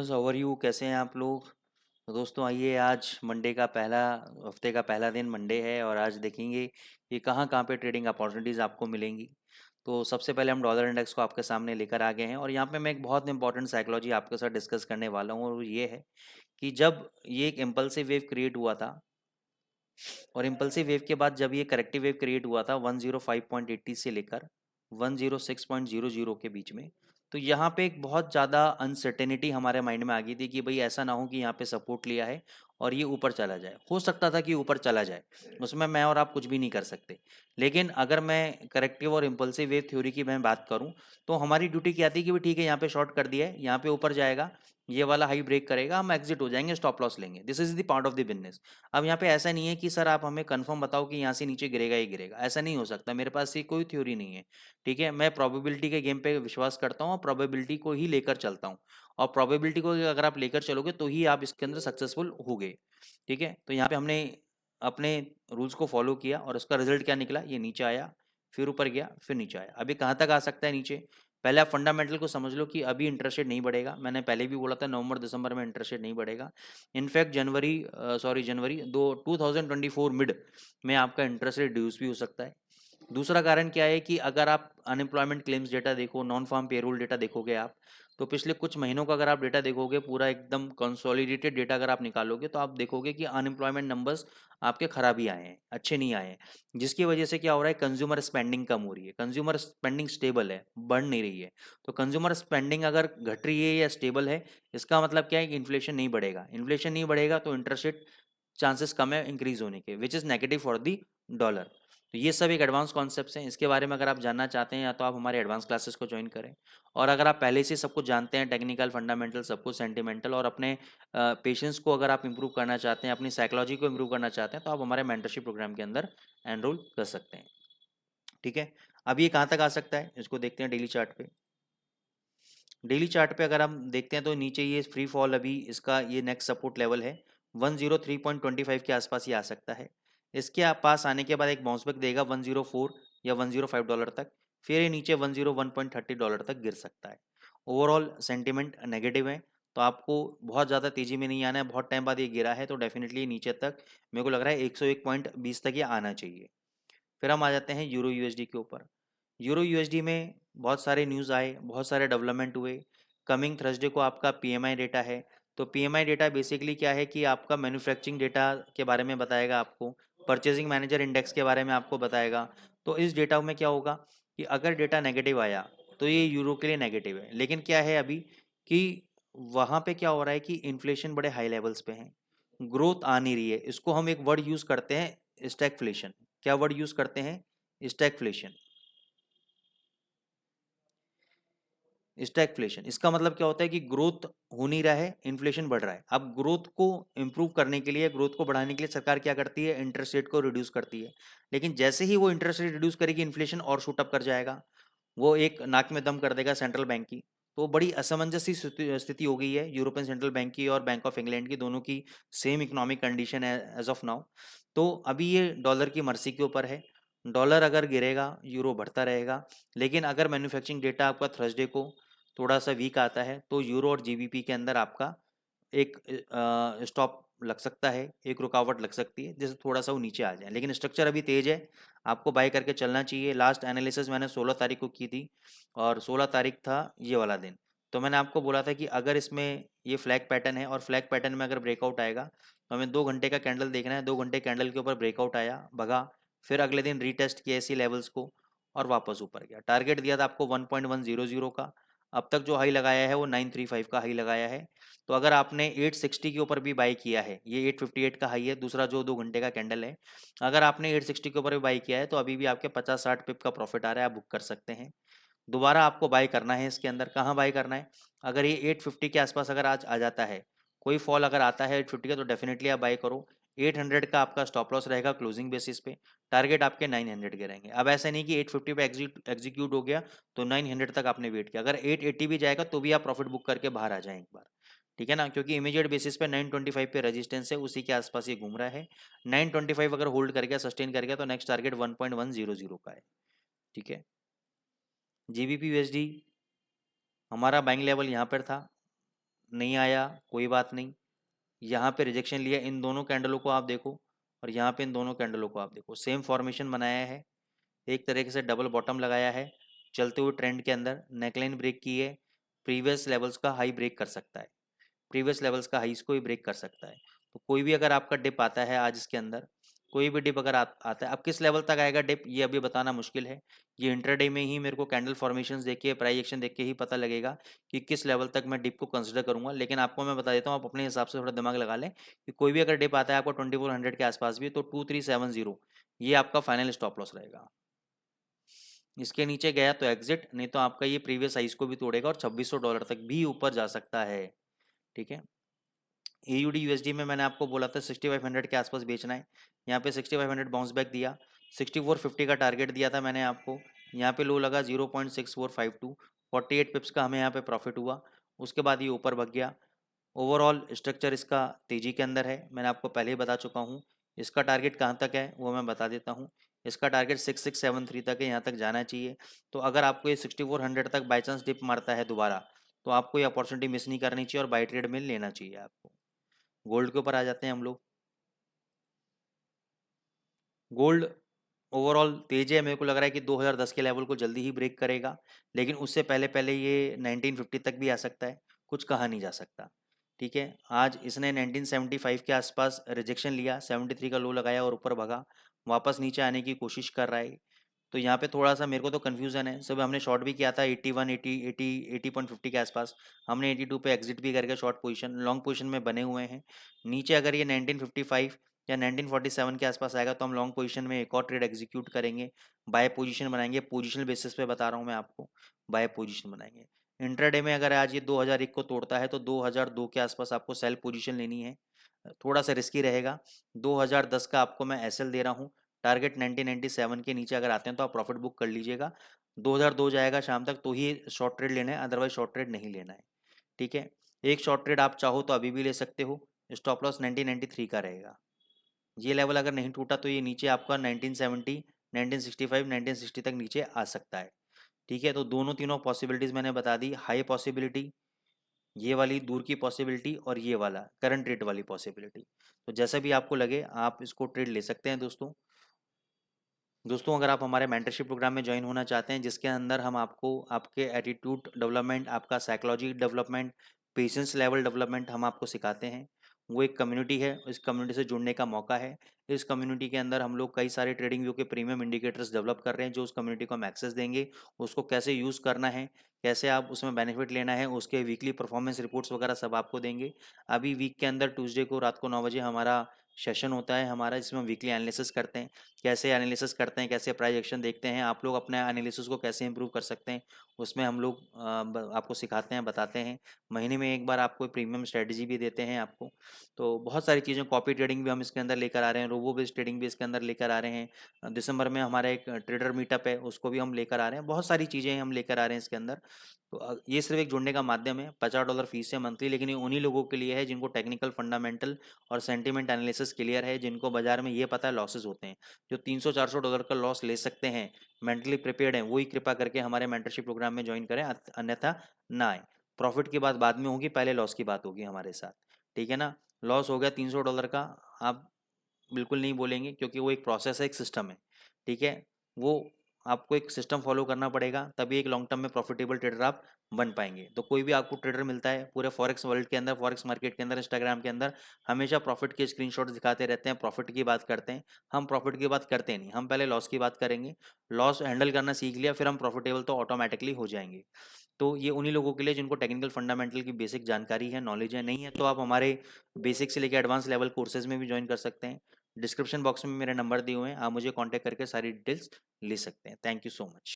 Listeners, how are you? कैसे हैं आप लोग? तो दोस्तों आइए, आज मंडे का पहला हफ्ते का पहला दिन मंडे है और आज देखेंगे कि कहाँ कहाँ पे ट्रेडिंग अपॉर्चुनिटीज़ आपको मिलेंगी। तो सबसे पहले हम डॉलर इंडेक्स को आपके सामने लेकर आ गए हैं और यहाँ पे मैं एक बहुत इंपॉर्टेंट साइकोलॉजी आपके साथ डिस्कस करने वाला हूँ और वो ये है कि जब ये एक इम्पल्सिव वेव क्रिएट हुआ था और इम्पल्सिव वेव के बाद जब ये करेक्टिव वेव क्रिएट हुआ था 105.80 से लेकर 106.00 के बीच में, तो यहाँ पे एक बहुत ज़्यादा अनसर्टेनिटी हमारे माइंड में आ गई थी कि भाई ऐसा ना हो कि यहाँ पे सपोर्ट लिया है और ये ऊपर चला जाए। हो सकता था कि ऊपर चला जाए, उसमें मैं और आप कुछ भी नहीं कर सकते। लेकिन अगर मैं करेक्टिव और इम्पल्सिव वेव थ्योरी की मैं बात करूँ, तो हमारी ड्यूटी क्या थी कि भाई ठीक है, यहाँ पे शॉर्ट कर दिया है, यहाँ पे ऊपर जाएगा, ये वाला हाई ब्रेक करेगा, हम एग्जिट हो जाएंगे, स्टॉप लॉस लेंगे। This is the part of the business. अब यहाँ पे ऐसा नहीं है कि सर आप हमें कंफर्म बताओ कि यहाँ से नीचे गिरेगा ही गिरेगा, ऐसा नहीं हो सकता। मेरे पास ये कोई थ्योरी नहीं है। ठीक है, मैं प्रोबेबिलिटी के गेम पे विश्वास करता हूँ और प्रोबेबिलिटी को ही लेकर चलता हूँ। और प्रोबेबिलिटी को अगर आप लेकर चलोगे तो ही आप इसके अंदर सक्सेसफुल होगे। ठीक है, तो यहाँ पे हमने अपने रूल्स को फॉलो किया और उसका रिजल्ट क्या निकला, ये नीचे आया, फिर ऊपर गया, फिर नीचे आया। अभी कहाँ तक आ सकता है नीचे? पहले आप फंडामेंटल को समझ लो कि अभी इंटरेस्ट रेट नहीं बढ़ेगा। मैंने पहले भी बोला था नवंबर दिसंबर में इंटरेस्ट रेट नहीं बढ़ेगा। इनफैक्ट जनवरी 2024 मिड में आपका इंटरेस्ट रेट रिड्यूस भी हो सकता है। दूसरा कारण क्या है कि अगर आप अनएम्प्लॉयमेंट क्लेम्स डेटा देखो, नॉन फार्म पेरोल डेटा देखोगे आप, तो पिछले कुछ महीनों का अगर आप डेटा देखोगे, पूरा एकदम कंसोलिडेटेड डेटा अगर आप निकालोगे, तो आप देखोगे कि अनएम्प्लॉयमेंट नंबर्स आपके खराब ही आए हैं, अच्छे नहीं आए हैं। जिसकी वजह से क्या हो रहा है, कंज्यूमर स्पेंडिंग कम हो रही है, कंज्यूमर स्पेंडिंग स्टेबल है, बढ़ नहीं रही है। तो कंज्यूमर स्पेंडिंग अगर घट रही है या स्टेबल है, इसका मतलब क्या है कि इन्फ्लेशन नहीं बढ़ेगा। इन्फ्लेशन नहीं बढ़ेगा तो इंटरेस्ट रेट चांसेस कम है इंक्रीज होने के, which is negative for the dollar. तो ये सब एक एडवांस कॉन्सेप्ट्स हैं। इसके बारे में अगर आप जानना चाहते हैं या तो आप हमारे एडवांस क्लासेस को ज्वाइन करें, और अगर आप पहले से सब कुछ जानते हैं, टेक्निकल, फंडामेंटल, सब कुछ सेंटिमेंटल, और अपने पेशेंस को अगर आप इंप्रूव करना चाहते हैं, अपनी साइकोलॉजी को इंप्रूव करना चाहते हैं, तो आप हमारे मेंटरशिप प्रोग्राम के अंदर एनरोल कर सकते हैं। ठीक है, अब ये कहाँ तक आ सकता है, इसको देखते हैं डेली चार्ट पे। डेली चार्ट पे अगर हम देखते हैं तो नीचे ये फ्री फॉल, अभी इसका ये नेक्स्ट सपोर्ट लेवल है 103.25 के आसपास ही आ सकता है। इसके पास आने के बाद एक बाउंस बैक देगा 104 या 105 डॉलर तक, फिर ये नीचे 101.30 डॉलर तक गिर सकता है। ओवरऑल सेंटिमेंट नेगेटिव है, तो आपको बहुत ज़्यादा तेज़ी में नहीं आना है। बहुत टाइम बाद ये गिरा है तो डेफिनेटली नीचे तक मेरे को लग रहा है 101.20 तक ये आना चाहिए। फिर हम आ जाते हैं यूरो यूएसडी के ऊपर। यूरो यूएसडी में बहुत सारे न्यूज़ आए, बहुत सारे डेवलपमेंट हुए। कमिंग थर्सडे को आपका पीएमआई डेटा है। तो पीएमआई डेटा बेसिकली क्या है कि आपका मैन्युफैक्चरिंग डेटा के बारे में बताएगा आपको, परचेजिंग मैनेजर इंडेक्स के बारे में आपको बताएगा। तो इस डेटा में क्या होगा कि अगर डेटा नेगेटिव आया तो ये यूरो के लिए नेगेटिव है। लेकिन क्या है अभी कि वहाँ पे क्या हो रहा है कि इन्फ्लेशन बड़े हाई लेवल्स पे है, ग्रोथ आ नहीं रही है। इसको हम एक वर्ड यूज़ करते हैं, स्टैगफ्लेशन। क्या वर्ड यूज़ करते हैं? स्टैगफ्लेशन। स्टैगफ्लेशन इसका मतलब क्या होता है कि ग्रोथ हो नहीं रहा है, इन्फ्लेशन बढ़ रहा है। अब ग्रोथ को इंप्रूव करने के लिए, ग्रोथ को बढ़ाने के लिए सरकार क्या करती है, इंटरेस्ट रेट को रिड्यूस करती है। लेकिन जैसे ही वो इंटरेस्ट रेट रिड्यूस करेगी, इन्फ्लेशन और शूट अप कर जाएगा, वो एक नाक में दम कर देगा सेंट्रल बैंक की। तो बड़ी असमंजस सी स्थिति हो गई है यूरोपियन सेंट्रल बैंक की और बैंक ऑफ इंग्लैंड की, दोनों की सेम इकोनॉमिक कंडीशन है एज ऑफ नाउ। तो अभी ये डॉलर की मर्जी के ऊपर है। डॉलर अगर गिरेगा, यूरो बढ़ता रहेगा। लेकिन अगर मैन्युफैक्चरिंग डेटा आपका थर्सडे को थोड़ा सा वीक आता है तो यूरो और जीबीपी के अंदर आपका एक स्टॉप लग सकता है, एक रुकावट लग सकती है, जैसे थोड़ा सा वो नीचे आ जाए। लेकिन स्ट्रक्चर अभी तेज है, आपको बाय करके चलना चाहिए। लास्ट एनालिसिस मैंने 16 तारीख को की थी और 16 तारीख था ये वाला दिन। तो मैंने आपको बोला था कि अगर इसमें ये फ्लैग पैटर्न है और फ्लैग पैटर्न में अगर ब्रेकआउट आएगा तो हमें 2 घंटे का कैंडल देखना है। 2 घंटे कैंडल के ऊपर ब्रेकआउट आया, भगा, फिर अगले दिन रीटेस्ट किया इसी लेवल्स को और वापस ऊपर गया। टारगेट दिया था आपको 1.100 का। अब तक जो हाई लगाया है वो 935 का हाई लगाया है। तो अगर आपने 860 के ऊपर भी बाई किया है, ये 858 का हाई है दूसरा जो 2 घंटे का कैंडल है, अगर आपने 860 के ऊपर भी बाई किया है तो अभी भी आपके 50-60 पिप का प्रॉफिट आ रहा है, आप बुक कर सकते हैं। दोबारा आपको बाई करना है इसके अंदर। कहाँ बाई करना है? अगर ये 850 के आसपास अगर आज आ जाता है, कोई फॉल अगर आता है 850 का, तो डेफिनेटली आप बाई करो। 800 का आपका स्टॉप लॉस रहेगा क्लोजिंग बेसिस पे। टारगेट आपके 900 के रहेंगे। अब ऐसा नहीं कि 850 पे एग्जीक्यूट हो गया तो 900 तक आपने वेट किया। अगर 880 भी जाएगा तो भी आप प्रॉफिट बुक करके बाहर आ जाएं एक बार। ठीक है ना, क्योंकि इमीडिएट बेसिस पे 925 पे रेजिस्टेंस है, उसी के आसपास ये घूम रहा है। 925 अगर होल्ड कर गया, सस्टेन कर गया, तो नेक्स्ट टारगेट 1.100 का है। ठीक है, जीबीपी यूएसडी हमारा बाइंग लेवल यहाँ पर था नहीं आया कोई बात नहीं, यहाँ पे रिजेक्शन लिया, इन दोनों कैंडलों को आप देखो और यहाँ पे इन दोनों कैंडलों को आप देखो, सेम फॉर्मेशन बनाया है, एक तरीके से डबल बॉटम लगाया है, चलते हुए ट्रेंड के अंदर नेकलाइन ब्रेक की है, प्रीवियस लेवल्स का हाई ब्रेक कर सकता है, प्रीवियस लेवल्स का हाईज को ही ब्रेक कर सकता है। तो कोई भी अगर आपका डिप आता है आज इसके अंदर, कोई भी डिप अगर आता है, अब किस लेवल तक आएगा डिप ये अभी बताना मुश्किल है, ये इंट्राडे में ही मेरे को कैंडल फॉर्मेशंस देख के, प्राइस एक्शन देख के ही पता लगेगा कि किस लेवल तक मैं डिप को कंसिडर करूंगा। लेकिन आपको मैं बता देता हूँ, आप अपने हिसाब से थोड़ा दिमाग लगा लें कि कोई भी अगर डिप आता है आपको 2400 के आसपास भी, तो 2370 ये आपका फाइनल स्टॉप लॉस रहेगा। इसके नीचे गया तो एग्जिट, नहीं तो आपका ये प्रीवियस हाइज को भी तोड़ेगा और $2600 तक भी ऊपर जा सकता है। ठीक है, AUD USD में मैंने आपको बोला था 6500 के आसपास बेचना है, यहाँ पे 6500 बाउंस बैक दिया, 6450 का टारगेट दिया था मैंने आपको, यहाँ पे लो लगा 0.6452, 48 पिप्स का हमें यहाँ पे प्रॉफिट हुआ, उसके बाद ये ऊपर भाग गया। ओवरऑल स्ट्रक्चर इसका तेजी के अंदर है, मैंने आपको पहले ही बता चुका हूँ। इसका टारगेट कहाँ तक है वो मैं बता देता हूँ, इसका टारगेट 6673 तक है, यहाँ तक जाना चाहिए। तो अगर आपको ये 6400 तक बाई चांस डिप मारता है दोबारा, तो आपको ये अपॉर्चुनिटी मिस नहीं करनी चाहिए और बाई ट्रेड में लेना चाहिए आपको। गोल्ड के ऊपर आ जाते हैं हम लोग। गोल्ड ओवरऑल तेज है, मेरे को लग रहा है कि 2010 के लेवल को जल्दी ही ब्रेक करेगा, लेकिन उससे पहले पहले ये 1950 तक भी आ सकता है, कुछ कहा नहीं जा सकता। ठीक है, आज इसने 1975 के आसपास रिजेक्शन लिया, 73 का लो लगाया और ऊपर भगा, वापस नीचे आने की कोशिश कर रहा है। तो यहाँ पे थोड़ा सा मेरे को तो कन्फ्यूज़न है, सुबह हमने शॉर्ट भी किया था 81 80 80 80.50 के आसपास, हमने 82 पे एग्जिट भी करके शॉर्ट पोजीशन लॉन्ग पोजीशन में बने हुए हैं। नीचे अगर ये 1955 या 1947 के आसपास आएगा तो हम लॉन्ग पोजीशन में एक और ट्रेड एग्जीक्यूट करेंगे, बाय पोजीशन बनाएंगे, पोजीशनल बेसिस पे बता रहा हूँ मैं आपको, बाय पोजीशन बनाएंगे। इंट्राडे में अगर आज ये 2001 को तोड़ता है तो 2002 के आसपास आपको सेल पोजीशन लेनी है, थोड़ा सा रिस्की रहेगा। 2010 का आपको मैं एसएल दे रहा हूँ, टारगेट 1997 के नीचे अगर आते हैं तो आप प्रॉफिट बुक कर लीजिएगा। 2002 जाएगा शाम तक तो ही शॉर्ट ट्रेड लेना है, अदरवाइज शॉर्ट ट्रेड नहीं लेना है। ठीक है, एक शॉर्ट ट्रेड आप चाहो तो अभी भी ले सकते हो, स्टॉप लॉस 1993 का रहेगा। ये लेवल अगर नहीं टूटा तो ये नीचे आपका 1970 1965 1960 तक नीचे आ सकता है। ठीक है, तो दोनों तीनों पॉसिबिलिटीज़ मैंने बता दी, हाई पॉसिबिलिटी, ये वाली दूर की पॉसिबिलिटी और ये वाला करंट रेट वाली पॉसिबिलिटी। तो जैसा भी आपको लगे आप इसको ट्रेड ले सकते हैं दोस्तों। दोस्तों अगर आप हमारे मेंटरशिप प्रोग्राम में ज्वाइन होना चाहते हैं, जिसके अंदर हम आपको आपके एटीट्यूड डेवलपमेंट, आपका psychology development, patience level development हम आपको सिखाते हैं, वो एक कम्युनिटी है, इस कम्युनिटी से जुड़ने का मौका है। इस कम्युनिटी के अंदर हम लोग कई सारे ट्रेडिंग व्यू के प्रीमियम इंडिकेटर्स डेवलप कर रहे हैं, जो उस कम्युनिटी को हम एक्सेस देंगे, उसको कैसे यूज़ करना है, कैसे आप उसमें बेनिफिट लेना है, उसके वीकली परफॉर्मेंस रिपोर्ट्स वगैरह सब आपको देंगे। अभी वीक के अंदर ट्यूसडे को रात को 9 बजे हमारा सेशन होता है हमारा, जिसमें हम वीकली एनालिसिस करते हैं, कैसे एनालिसिस करते हैं, कैसे प्राइस एक्शन देखते हैं, आप लोग अपने एनालिसिस को कैसे इंप्रूव कर सकते हैं, उसमें हम लोग आपको सिखाते हैं, बताते हैं। महीने में एक बार आपको प्रीमियम स्ट्रेटजी भी देते हैं आपको। तो बहुत सारी चीज़ें, कॉपी ट्रेडिंग भी हम इसके अंदर लेकर आ रहे हैं, रोबो बेस्ड ट्रेडिंग भी इसके अंदर लेकर आ रहे हैं। दिसंबर में हमारा एक ट्रेडर मीटअप है, उसको भी हम लेकर आ रहे हैं, बहुत सारी चीज़ें हम लेकर आ रहे हैं इसके अंदर। तो ये सिर्फ एक जुड़ने का माध्यम है, $50 फीस है मंथली, लेकिन ये उन्हीं लोगों के लिए है जिनको टेक्निकल फंडामेंटल और सेंटिमेंट एनालिसिस क्लियर है, जिनको बाजार में ये पता है लॉसेस होते हैं, जो $300-400 का लॉस ले सकते हैं, मेंटली प्रिपेयर्ड हैं, वही कृपा करके हमारे मेंटरशिप प्रोग्राम में ज्वाइन करें, अन्यथा ना आए। प्रॉफिट की बात बाद में होगी, पहले लॉस की बात होगी हमारे साथ। ठीक है ना, लॉस हो गया $300 का, आप बिल्कुल नहीं बोलेंगे, क्योंकि वो एक प्रोसेस है, एक सिस्टम है। ठीक है, वो आपको एक सिस्टम फॉलो करना पड़ेगा, तभी एक लॉन्ग टर्म में प्रॉफिटेबल ट्रेडर आप बन पाएंगे। तो कोई भी आपको ट्रेडर मिलता है पूरे फॉरेक्स वर्ल्ड के अंदर, फॉरेक्स मार्केट के अंदर, इंस्टाग्राम के अंदर हमेशा प्रॉफिट के स्क्रीनशॉट्स दिखाते रहते हैं, प्रॉफिट की बात करते हैं। हम प्रॉफिट की बात करते नहीं, हम पहले लॉस की बात करेंगे, लॉस हैंडल करना सीख लिया फिर हम प्रॉफिटेबल तो ऑटोमेटिकली हो जाएंगे। तो ये उन्हीं लोगों के लिए जिनको टेक्निकल फंडामेंटल की बेसिक जानकारी है, नॉलेज है, नहीं है तो आप हमारे बेसिक से लेकर एडवांस लेवल कोर्सेज में भी ज्वाइन कर सकते हैं। डिस्क्रिप्शन बॉक्स में मेरे नंबर दिए हुए हैं, आप मुझे कॉन्टैक्ट करके सारी डिटेल्स ले सकते हैं। Thank you so much.